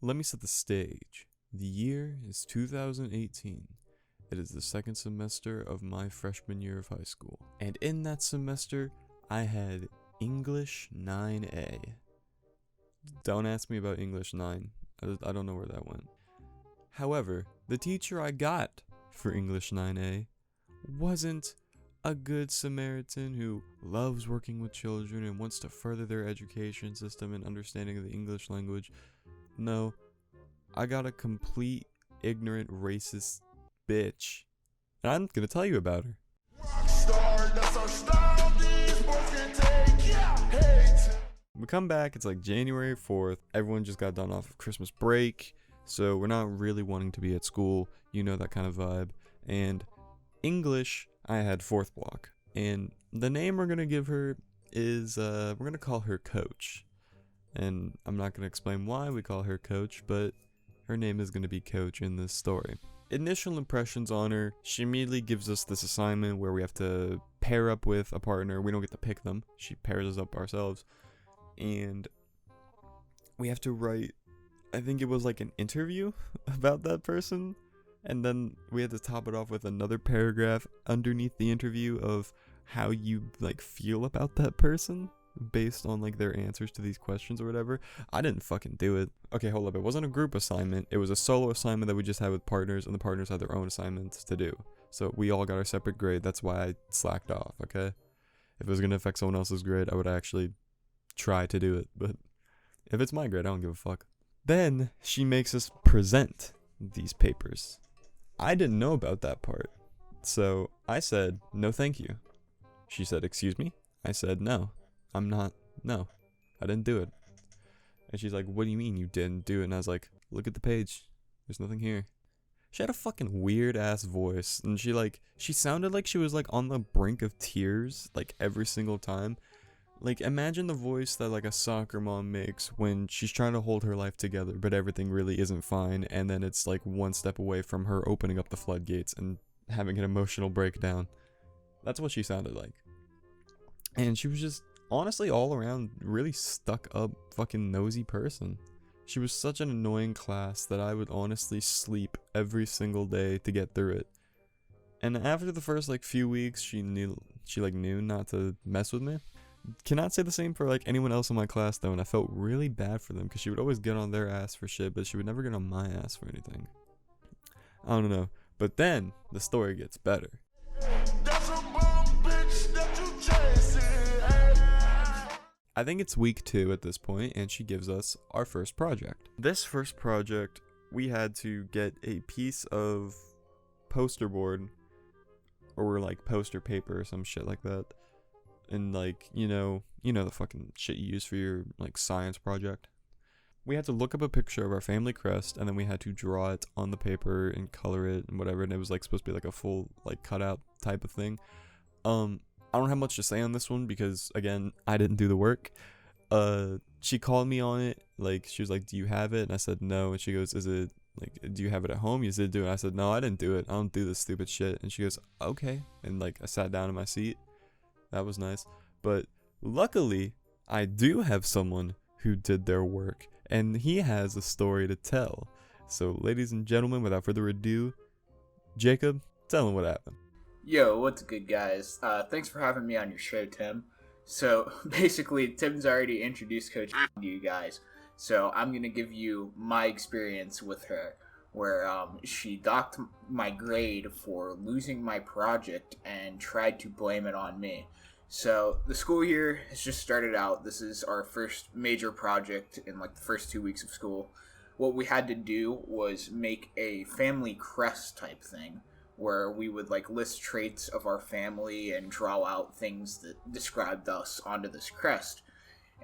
Let me set the stage. The year is 2018. It is the second semester of my freshman year of high school. And in that semester, I had English 9A. Don't ask me about English 9. I don't know where that went. However, the teacher I got for English 9A wasn't a good Samaritan who loves working with children and wants to further their education system and understanding of the English language. No, I got a complete, ignorant, racist bitch. And I'm gonna tell you about her. We come back, it's like January 4th. Everyone just got done off of Christmas break, so we're not really wanting to be at school. You know, that kind of vibe. And English, I had fourth block. And the name we're gonna give her is, we're gonna call her Coach. And I'm not gonna explain why we call her Coach, but her name is gonna be Coach in this story. Initial impressions on her, she immediately gives us this assignment where we have to pair up with a partner. We don't get to pick them. She pairs us up ourselves. And we have to write, I think it was like an interview about that person. And then we had to top it off with another paragraph underneath the interview of how you like feel about that person based on like their answers to these questions or whatever. I didn't fucking do it. Okay, hold up. It wasn't a group assignment. It was a solo assignment that we just had with partners, and the partners had their own assignments to do. So we all got our separate grade. That's why I slacked off, okay? If it was going to affect someone else's grade, I would actually try to do it. But if it's my grade, I don't give a fuck. Then she makes us present these papers. I didn't know about that part. So I said, no thank you. She said, excuse me? I said, no, I didn't do it. And she's like, what do you mean you didn't do it? And I was like, look at the page. There's nothing here. She had a fucking weird ass voice. And she sounded like she was like on the brink of tears, like every single time. Like, imagine the voice that like a soccer mom makes when she's trying to hold her life together, but everything really isn't fine, and then it's like one step away from her opening up the floodgates and having an emotional breakdown. That's what she sounded like. And she was just honestly all around really stuck up fucking nosy person. She was such an annoying class that I would honestly sleep every single day to get through it. And after the first like few weeks, she knew not to mess with me. Cannot say the same for like anyone else in my class though, and I felt really bad for them because she would always get on their ass for shit, but she would never get on my ass for anything. I don't know. But then the story gets better. I think it's week 2 at this point, and she gives us our first project. This first project, we had to get a piece of poster board or like poster paper or some shit like that. And like, you know the fucking shit you use for your like science project. We had to look up a picture of our family crest, and then we had to draw it on the paper and color it and whatever, and it was like supposed to be like a full like cutout type of thing. I don't have much to say on this one because again, I didn't do the work. She called me on it, like she was like, do you have it? And I said no, and she goes, is it like, do you have it at home? You did do it. I said no, I didn't do it. I don't do this stupid shit. And she goes, okay. And like I sat down in my seat. That was nice. But luckily, I do have someone who did their work, and he has a story to tell. So, ladies and gentlemen, without further ado, Jacob, tell him what happened. Yo, what's good, guys? Thanks for having me on your show, Tim. So, basically, Tim's already introduced Coach to you guys. So, I'm going to give you my experience with her, where she docked my grade for losing my project and tried to blame it on me. So the school year has just started out. This is our first major project in like the first 2 weeks of school. What we had to do was make a family crest type thing where we would like list traits of our family and draw out things that described us onto this crest.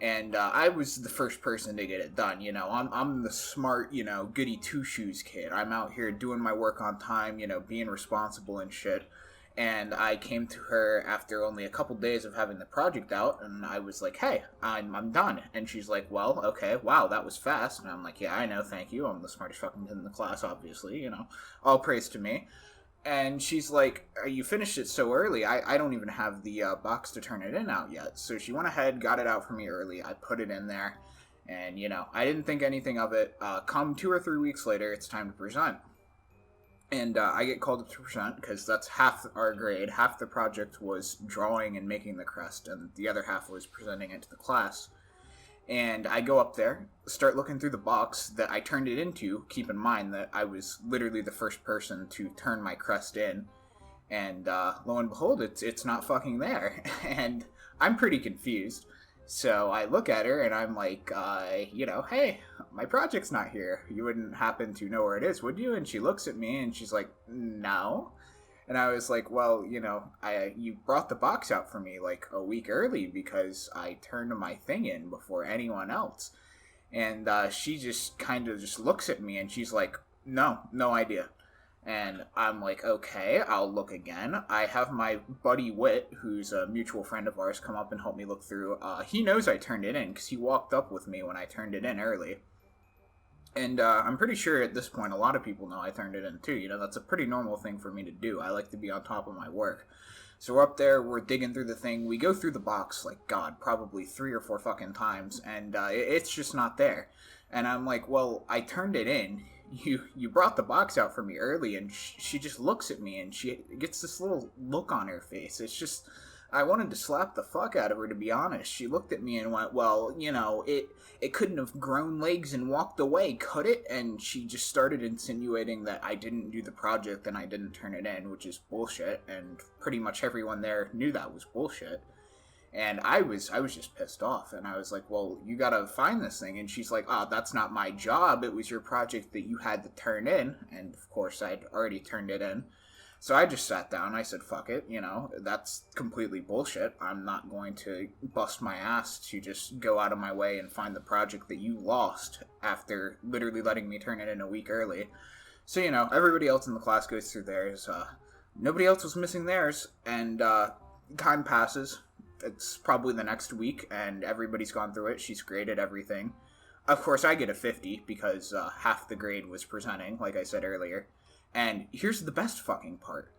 And I was the first person to get it done. You know, I'm the smart, goody two-shoes kid. I'm out here doing my work on time, being responsible and shit. And I came to her after only a couple days of having the project out, and I was like, hey, I'm done. And she's like, well, okay, wow, that was fast. And I'm like, yeah, I know, thank you. I'm the smartest fucking kid in the class, obviously, all praise to me. And she's like, you finished it so early, I don't even have the box to turn it in out yet. So she went ahead, got it out for me early, I put it in there, And, I didn't think anything of it. Come 2 or 3 weeks later, it's time to present. And I get called up to present because that's half our grade. Half the project was drawing and making the crest, and the other half was presenting it to the class. And I go up there, start looking through the box that I turned it into. Keep in mind that I was literally the first person to turn my crest in. And lo and behold, it's not fucking there. And I'm pretty confused. So I look at her and I'm like, hey, my project's not here. You wouldn't happen to know where it is, would you? And she looks at me and she's like, no. And I was like, well, you brought the box out for me like a week early because I turned my thing in before anyone else. And she just kind of just looks at me and she's like, no idea. And I'm like, okay, I'll look again. I have my buddy Whit, who's a mutual friend of ours, come up and help me look through. He knows I turned it in because he walked up with me when I turned it in early. And I'm pretty sure at this point a lot of people know I turned it in too. That's a pretty normal thing for me to do. I like to be on top of my work. So we're up there, we're digging through the thing. We go through the box, like, God, probably 3 or 4 fucking times. And it's just not there. And I'm like, well, I turned it in. You brought the box out for me early, and she just looks at me, and she gets this little look on her face. It's just, I wanted to slap the fuck out of her, to be honest. She looked at me and went, well, it couldn't have grown legs and walked away, could it? And she just started insinuating that I didn't do the project and I didn't turn it in, which is bullshit, and pretty much everyone there knew that was bullshit. And I was just pissed off, and I was like, well, you gotta find this thing. And she's like, that's not my job. It was your project that you had to turn in. And of course, I'd already turned it in. So I just sat down. I said, fuck it. That's completely bullshit. I'm not going to bust my ass to just go out of my way and find the project that you lost after literally letting me turn it in a week early. So, everybody else in the class goes through theirs. Nobody else was missing theirs. And time passes. It's probably the next week, and everybody's gone through it. She's graded everything. Of course, I get a 50 because half the grade was presenting, like I said earlier. And here's the best fucking part.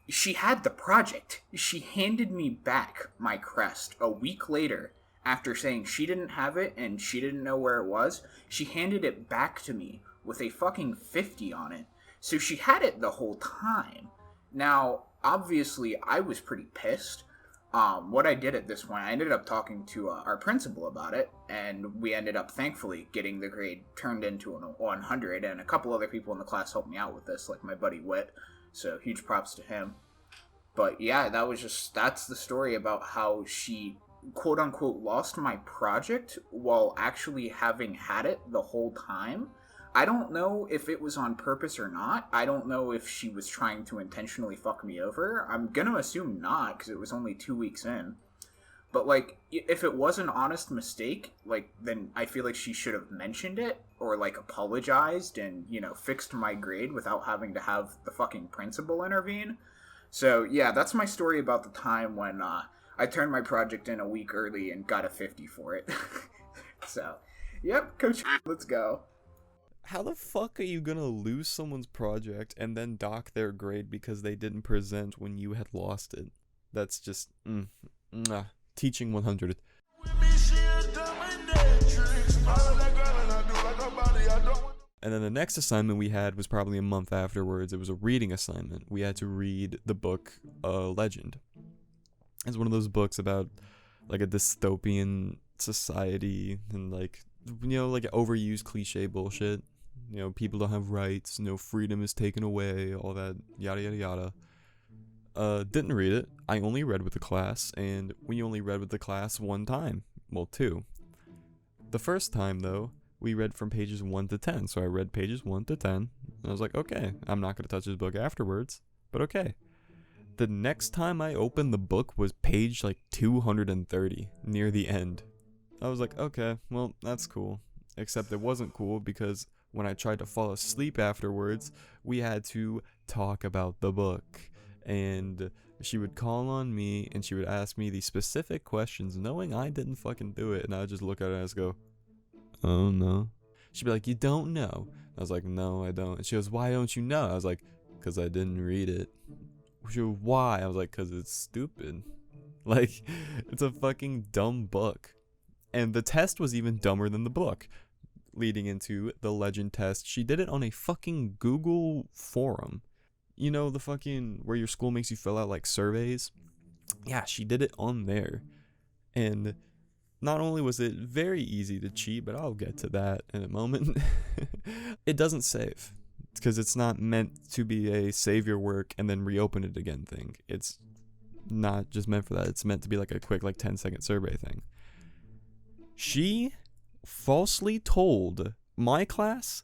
She had the project. She handed me back my crest a week later after saying she didn't have it and she didn't know where it was. She handed it back to me with a fucking 50 on it. So she had it the whole time. Now, obviously, I was pretty pissed. What I did at this point, I ended up talking to our principal about it, and we ended up, thankfully, getting the grade turned into an 100, and a couple other people in the class helped me out with this, like my buddy Whit, so huge props to him. But yeah, that's the story about how she, quote-unquote, lost my project while actually having had it the whole time. I don't know if it was on purpose or not. I don't know if she was trying to intentionally fuck me over. I'm gonna assume not, because it was only 2 weeks in. But, if it was an honest mistake, then I feel like she should have mentioned it, or, apologized and, fixed my grade without having to have the fucking principal intervene. So, yeah, that's my story about the time when, I turned my project in a week early and got a 50 for it. So, yep, Coach, let's go. How the fuck are you gonna lose someone's project and then dock their grade because they didn't present when you had lost it? That's just, teaching 100. And then the next assignment we had was probably a month afterwards. It was a reading assignment. We had to read the book, Legend. It's one of those books about, a dystopian society and, overused cliche bullshit. People don't have rights, freedom is taken away, all that, yada yada yada. Didn't read it. I only read with the class, and we only read with the class one time. Well, 2. The first time, though, we read from pages 1 to 10, so I read pages 1 to 10, and I was like, okay, I'm not going to touch this book afterwards, but okay. The next time I opened the book was page, 230, near the end. I was like, okay, well, that's cool. Except it wasn't cool because when I tried to fall asleep afterwards, we had to talk about the book. And she would call on me and she would ask me these specific questions knowing I didn't fucking do it. And I would just look at her and I just go, oh no. She'd be like, you don't know. I was like, no, I don't. And she goes, why don't you know? I was like, because I didn't read it. She goes, why? I was like, because it's stupid. It's a fucking dumb book. And the test was even dumber than the book. Leading into the legend test, she did it on a fucking Google forum. You know, the fucking where your school makes you fill out like surveys? Yeah, she did it on there. And not only was it very easy to cheat, but I'll get to that in a moment. It doesn't save, because it's not meant to be a save your work and then reopen it again thing. It's not just meant for that. It's meant to be like a quick like 10-second survey thing. She falsely told my class,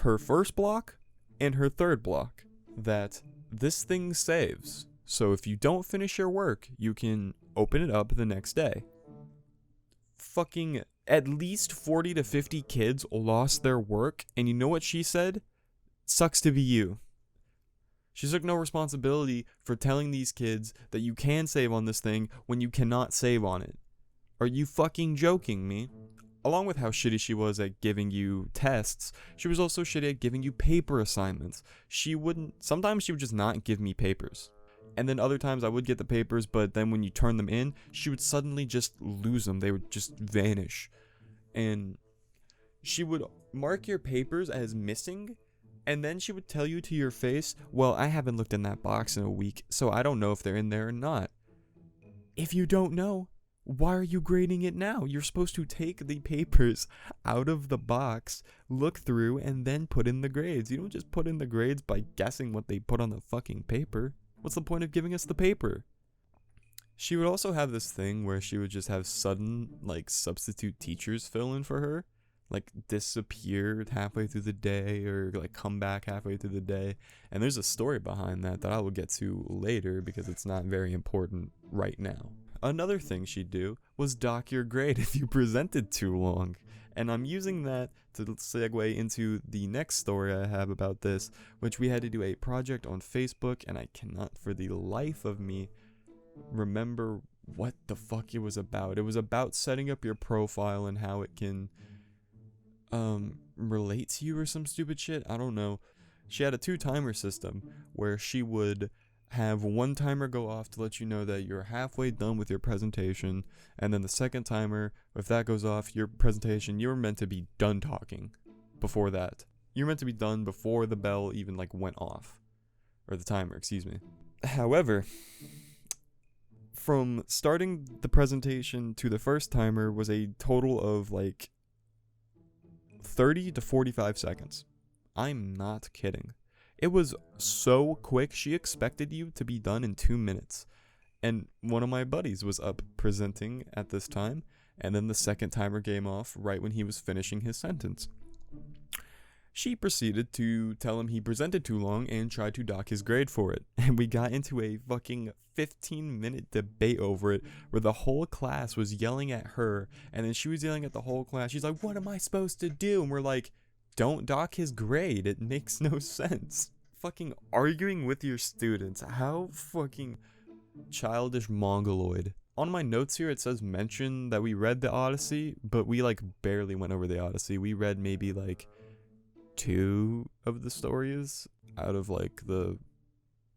her first block and her third block, that this thing saves. So if you don't finish your work, you can open it up the next day. Fucking at least 40 to 50 kids lost their work, and you know what she said? Sucks to be you. She took no responsibility for telling these kids that you can save on this thing when you cannot save on it. Are you fucking joking me? Along with how shitty she was at giving you tests, she was also shitty at giving you paper assignments. Sometimes she would just not give me papers. And then other times I would get the papers, but then when you turn them in, she would suddenly just lose them. They would just vanish. And she would mark your papers as missing, and then she would tell you to your face, well, I haven't looked in that box in a week, so I don't know if they're in there or not. If you don't know, why are you grading it now? You're supposed to take the papers out of the box, look through, and then put in the grades. You don't just put in the grades by guessing what they put on the fucking paper. What's the point of giving us the paper? She would also have this thing where she would just have sudden, like, substitute teachers fill in for her. Like, disappear halfway through the day or, like, come back halfway through the day. And there's a story behind that I will get to later because it's not very important right now. Another thing she'd do was dock your grade if you presented too long. And I'm using that to segue into the next story I have about this, which we had to do a project on Facebook, and I cannot for the life of me remember what the fuck it was about. It was about setting up your profile and how it can relate to you or some stupid shit. I don't know. She had a 2-timer system where she would have one timer go off to let you know that you're halfway done with your presentation, and then the second timer, if that goes off, your presentation, you were meant to be done talking before that. You're meant to be done before the bell even like went off, or the timer, excuse me. However, from starting the presentation to the first timer was a total of like 30 to 45 seconds. I'm not kidding. It was so quick. She expected you to be done in 2 minutes. And one of my buddies was up presenting at this time, and then the second timer came off right when he was finishing his sentence. She proceeded to tell him he presented too long and tried to dock his grade for it. And we got into a fucking 15-minute debate over it where the whole class was yelling at her, and then she was yelling at the whole class. She's like, what am I supposed to do? And we're like, don't dock his grade. It makes no sense. Fucking arguing with your students. How fucking childish mongoloid. On my notes here, it says mention that we read the Odyssey, but we like barely went over the Odyssey. We read maybe like 2 of the stories out of like the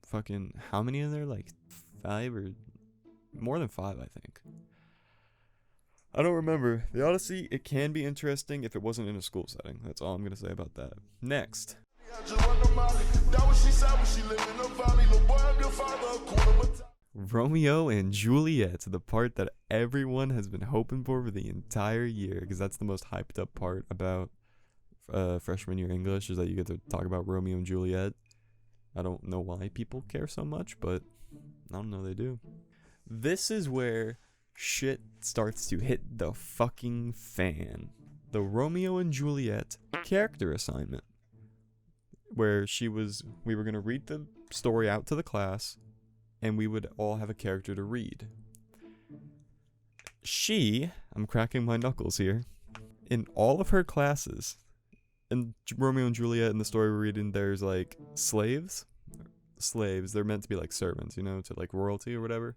fucking, how many in there? Like 5 or more than 5, I think. I don't remember. The Odyssey, it can be interesting if it wasn't in a school setting. That's all I'm going to say about that. Next. Romeo and Juliet, the part that everyone has been hoping for the entire year, because that's the most hyped up part about freshman year English, is that you get to talk about Romeo and Juliet. I don't know why people care so much, but I don't know, they do. This is where shit starts to hit the fucking fan. The Romeo and Juliet character assignment, where we were going to read the story out to the class, and we would all have a character to read. I'm cracking my knuckles here, in all of her classes, in Romeo and Juliet, in the story we're reading, there's like slaves, they're meant to be like servants, you know, to like royalty or whatever.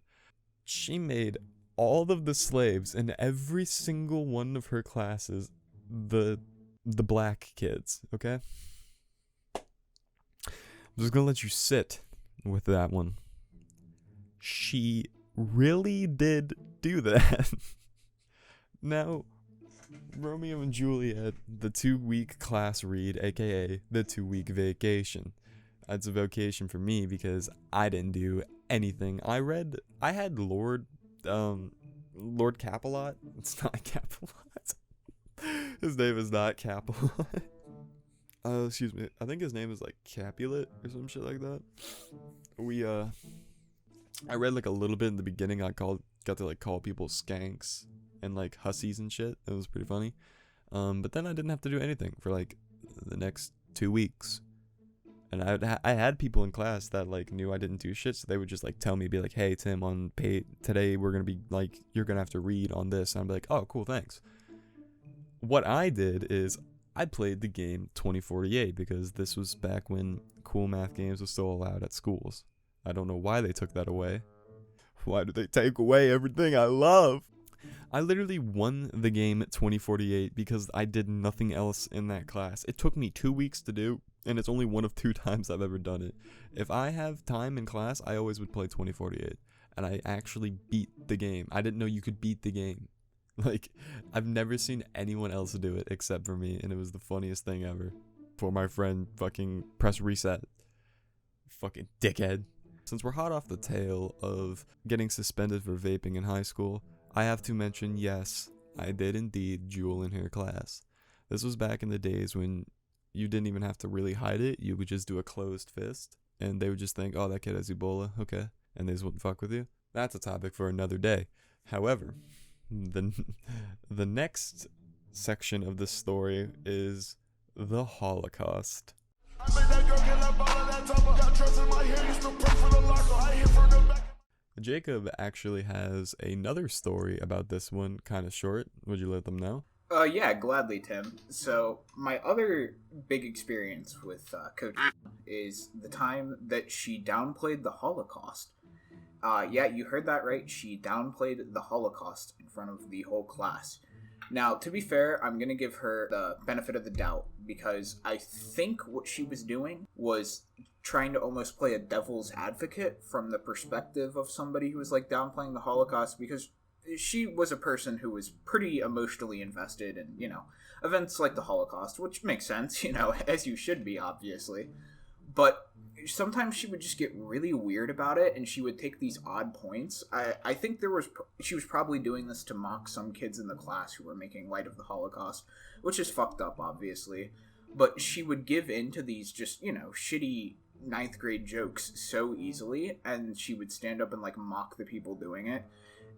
She made all of the slaves in every single one of her classes the black kids, okay? I'm just gonna let you sit with that one. She really did do that. Now, Romeo and Juliet, the 2-week class read, aka the 2-week vacation. That's a vacation for me because I didn't do anything. I had Lord Capilot. It's not Capilot. His name is not Capilot. Excuse me. I think his name is like Capulet or some shit like that. I read like a little bit in the beginning. I got to like call people skanks and like hussies and shit. It was pretty funny. But then I didn't have to do anything for like the next 2 weeks. And I had people in class that like knew I didn't do shit, so they would just like tell me, be like, "Hey Tim, on today we're gonna be like, you're gonna have to read on this." And I'm like, "Oh, cool, thanks." What I did is I played the game 2048 because this was back when cool math games were still allowed at schools. I don't know why they took that away. Why did they take away everything I love? I literally won the game 2048 because I did nothing else in that class. It took me 2 weeks to do, and it's only one of 2 times I've ever done it. If I have time in class, I always would play 2048, and I actually beat the game. I didn't know you could beat the game. Like, I've never seen anyone else do it except for me, and it was the funniest thing ever. For my friend fucking press reset. Fucking dickhead. Since we're hot off the tail of getting suspended for vaping in high school, I have to mention, yes, I did indeed jewel in her class. This was back in the days when you didn't even have to really hide it. You would just do a closed fist, and they would just think, "Oh, that kid has Ebola, okay," and they just wouldn't fuck with you. That's a topic for another day. However, the next section of this story is the Holocaust. Jacob actually has another story about this one, kind of short. Would you let them know? Yeah, gladly, Tim. So, my other big experience with Coach is the time that she downplayed the Holocaust. Yeah, you heard that right. She downplayed the Holocaust in front of the whole class. Now, to be fair, I'm going to give her the benefit of the doubt because I think what she was doing was trying to almost play a devil's advocate from the perspective of somebody who was like downplaying the Holocaust, because she was a person who was pretty emotionally invested in, events like the Holocaust, which makes sense, as you should be, obviously. But sometimes she would just get really weird about it, and she would take these odd points. I think she was probably doing this to mock some kids in the class who were making light of the Holocaust, which is fucked up, obviously. But she would give in to these just, shitty 9th grade jokes so easily, and she would stand up and like mock the people doing it.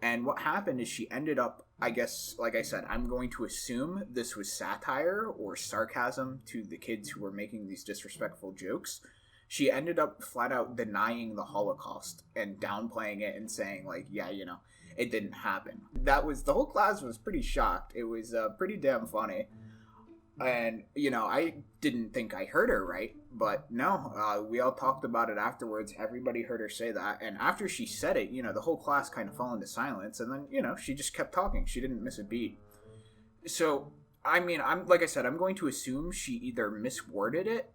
And what happened is she ended up, I guess, like I said, I'm going to assume this was satire or sarcasm to the kids who were making these disrespectful jokes. She ended up flat out denying the Holocaust and downplaying it and saying, like, yeah, it didn't happen. The whole class was pretty shocked. It was pretty damn funny. And, I didn't think I heard her right, but no, we all talked about it afterwards. Everybody heard her say that. And after she said it, the whole class kind of fell into silence. And then, she just kept talking. She didn't miss a beat. So, like I said, I'm going to assume she either misworded it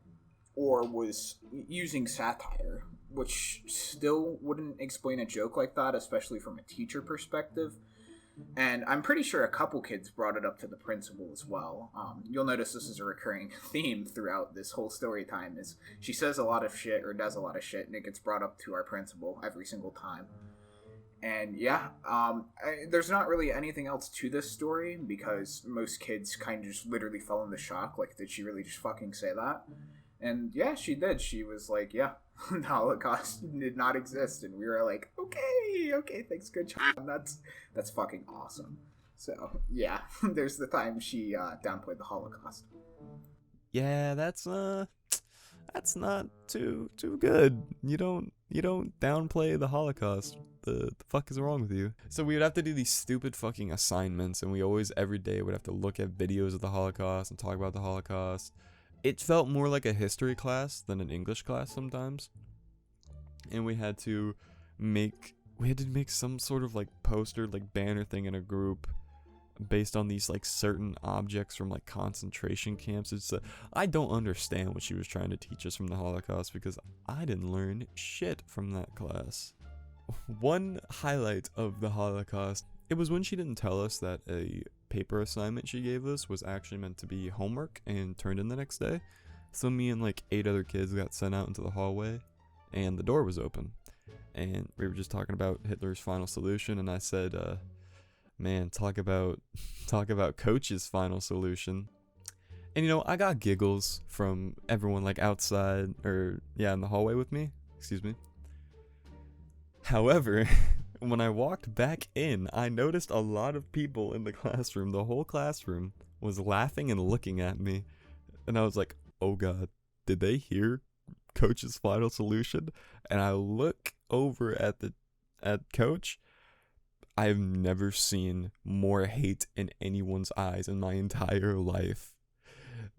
or was using satire, which still wouldn't explain a joke like that, especially from a teacher perspective. And I'm pretty sure a couple kids brought it up to the principal as well. You'll notice this is a recurring theme throughout this whole story time, is she says a lot of shit or does a lot of shit, and it gets brought up to our principal every single time. And yeah, there's not really anything else to this story because most kids kind of just literally fell into shock. Like, did she really just fucking say that? And yeah, she did. She was like, yeah, the Holocaust did not exist. And we were like, okay, thanks, good job. That's fucking awesome. So yeah, there's the time she downplayed the Holocaust. Yeah, that's not too good. You don't downplay the Holocaust. The fuck is wrong with you? So we would have to do these stupid fucking assignments, and we always every day would have to look at videos of the Holocaust and talk about the Holocaust. It felt more like a history class than an English class sometimes. And we had to make some sort of like poster, like banner thing in a group based on these like certain objects from like concentration camps. I don't understand what she was trying to teach us from the Holocaust because I didn't learn shit from that class. One highlight of the Holocaust, it was when she didn't tell us that a paper assignment she gave us was actually meant to be homework and turned in the next day. So me and like 8 other kids got sent out into the hallway, and the door was open. And we were just talking about Hitler's final solution, and I said, man, talk about Coach's final solution. And you know, I got giggles from everyone like outside, or yeah, in the hallway with me. Excuse me. However, when I walked back in, I noticed a lot of people in the classroom. The whole classroom was laughing and looking at me. And I was like, oh God, did they hear Coach's final solution? And I look over at Coach. I've never seen more hate in anyone's eyes in my entire life.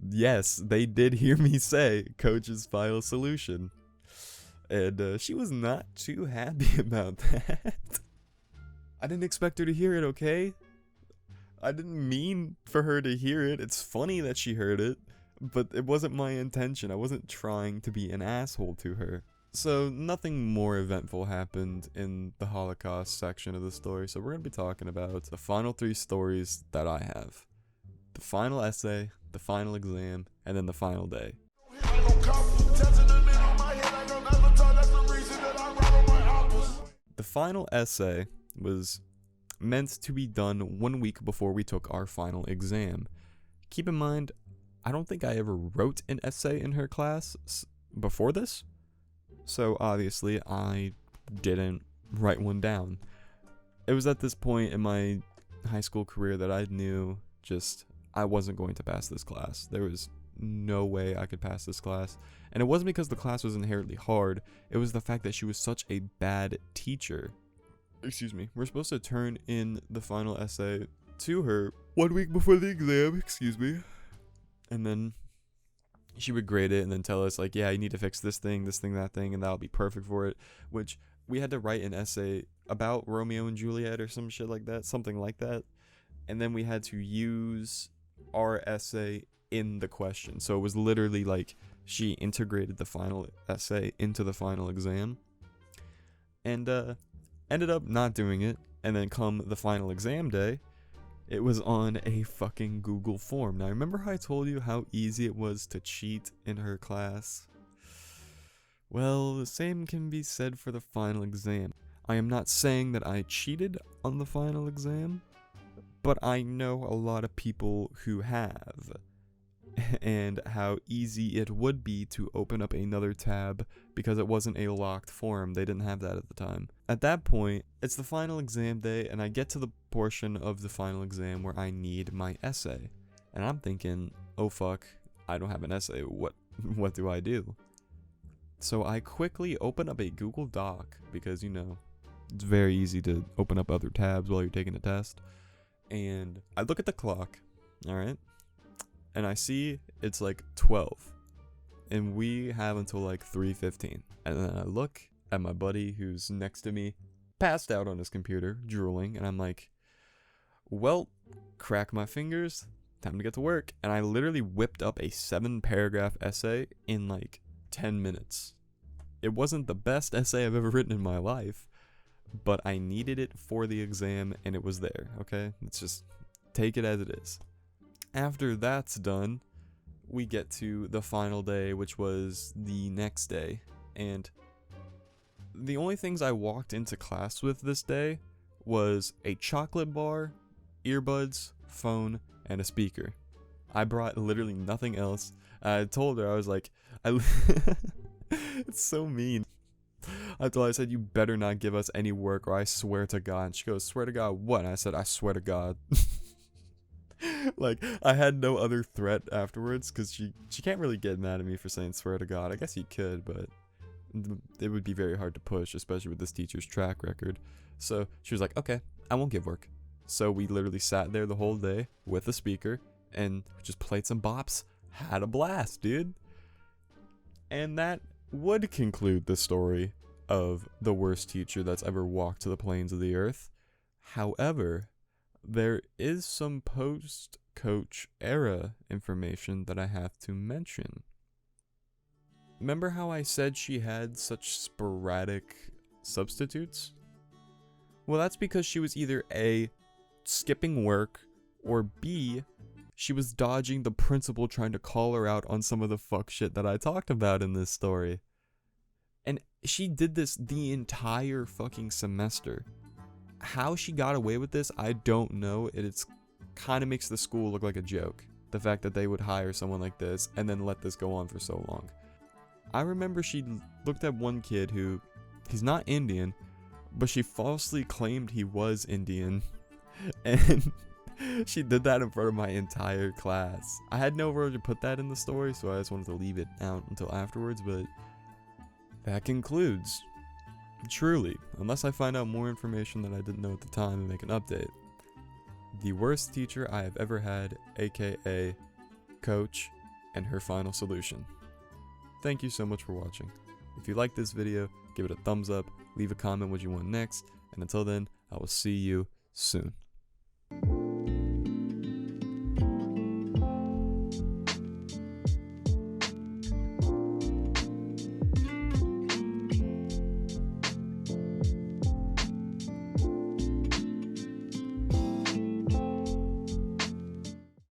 Yes, they did hear me say Coach's final solution. And she was not too happy about that. I didn't expect her to hear it, okay? I didn't mean for her to hear it. It's funny that she heard it, but it wasn't my intention. I wasn't trying to be an asshole to her. So nothing more eventful happened in the Holocaust section of the story. So we're going to be talking about the final 3 stories that I have. The final essay, the final exam, and then the final day. The final essay was meant to be done 1 week before we took our final exam. Keep in mind, I don't think I ever wrote an essay in her class before this, so obviously I didn't write one down. It was at this point in my high school career that I knew just I wasn't going to pass this class. There was no way I could pass this class. And it wasn't because the class was inherently hard, it was the fact that she was such a bad teacher. Excuse me. We're supposed to turn in the final essay to her 1 week before the exam, excuse me. And then she would grade it and then tell us like, yeah, you need to fix this thing, that thing, and that'll be perfect for it. Which we had to write an essay about Romeo and Juliet or some shit like that, something like that. And then we had to use our essay in the question. So it was literally like she integrated the final essay into the final exam, and ended up not doing it. And then come the final exam day, it was on a fucking Google form. Now remember how I told you how easy it was to cheat in her class? Well, the same can be said for the final exam. I am not saying that I cheated on the final exam, but I know a lot of people who have, and how easy it would be to open up another tab because it wasn't a locked form. They didn't have that at the time. At that point, it's the final exam day, and I get to the portion of the final exam where I need my essay. And I'm thinking, oh fuck, I don't have an essay. What do I do? So I quickly open up a Google Doc because, you know, it's very easy to open up other tabs while you're taking a test. And I look at the clock, alright? And I see it's like 12. And we have until like 3:15. And then I look at my buddy who's next to me, passed out on his computer, drooling. And I'm like, well, crack my fingers, time to get to work. And I literally whipped up a 7-paragraph essay in like 10 minutes. It wasn't the best essay I've ever written in my life, but I needed it for the exam and it was there, okay? Let's just take it as it is. After that's done, we get to the final day, which was the next day. And the only things I walked into class with this day was a chocolate bar, earbuds, phone, and a speaker. I brought literally nothing else. I told her, I was like, it's so mean. I told her, I said, you better not give us any work or I swear to God. And she goes, swear to God what? And I said, I swear to God. Like, I had no other threat afterwards because she can't really get mad at me for saying swear to God. I guess you could, but it would be very hard to push, especially with this teacher's track record. So she was like, okay, I won't give work. So we literally sat there the whole day with a speaker and just played some bops. Had a blast, dude. And that would conclude the story of the worst teacher that's ever walked to the plains of the earth. However, there is some post-coach era information that I have to mention. Remember how I said she had such sporadic substitutes? Well, that's because she was either A, skipping work, Or B, she was dodging the principal trying to call her out on some of the fuck shit that I talked about in this story. And she did this the entire fucking semester. How she got away with this, I don't know. It's kind of makes the school look like a joke. The fact that they would hire someone like this and then let this go on for so long. I remember she looked at one kid who, he's not Indian, but she falsely claimed he was Indian. And she did that in front of my entire class. I had nowhere to put that in the story, so I just wanted to leave it out until afterwards, but that concludes, truly, unless I find out more information that I didn't know at the time and make an update, the worst teacher I have ever had, aka Coach, and her final solution. Thank you so much for watching. If you like this video, give it a thumbs up, leave a comment what you want next, and until then, I will see you soon.